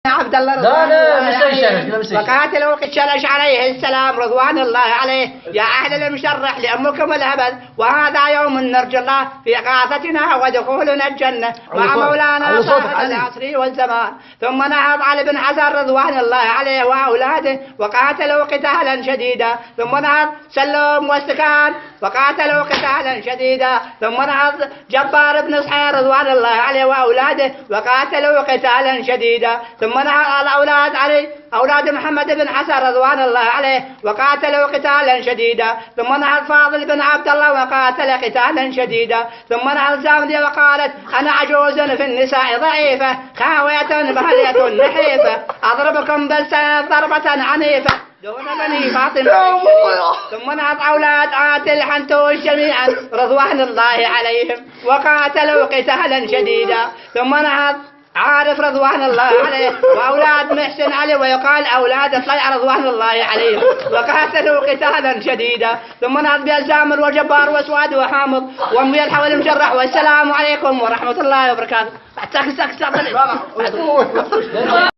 عبد الله وقاتلوا قتلش عليه السلام رضوان الله عليه يا أهل المشرح لأمكم الأبد وهذا يوم نرجو الله في إغاثتنا ودخولنا الجنة مع مولانا صاحب العصر والزمان. ثم نهض علي بن حسن رضوان الله عليه وأولاده وقاتلوا قتالا شديدا. ثم نهض سلوم واستكان وقاتلوا قتالا شديدا. ثم نهض جبار بن صحيح رضوان الله عليه وأولاده وقاتلوا قتالا شديدا. ثم نهض الأولاد علي أولاد محمد بن حسن رضوان الله عليه وقاتلوا قتالا شديدا. ثم نهض فاضل بن عبد الله وقاتل قتالا شديدا. ثم نهض زامدية وقالت أنا عجوز في النساء ضعيفة خاوية بهلية نحيفة أضربكم بالسيف ضربة عنيفة دون بني فاطمة. ثم نهض أولاد عاتل حنتوش جميعا رضوان الله عليهم وقاتلوا قتالا شديدا. ثم نهض عارف رضوان الله عليه وأولاد محسن علي ويقال أولاد طلع رضوان الله عليهم وقاتلوا قتالا شديدا. ثم نهض بيزامر وجبار وسواد وحامض وأمي الحول المجرح. والسلام عليكم ورحمة الله وبركاته.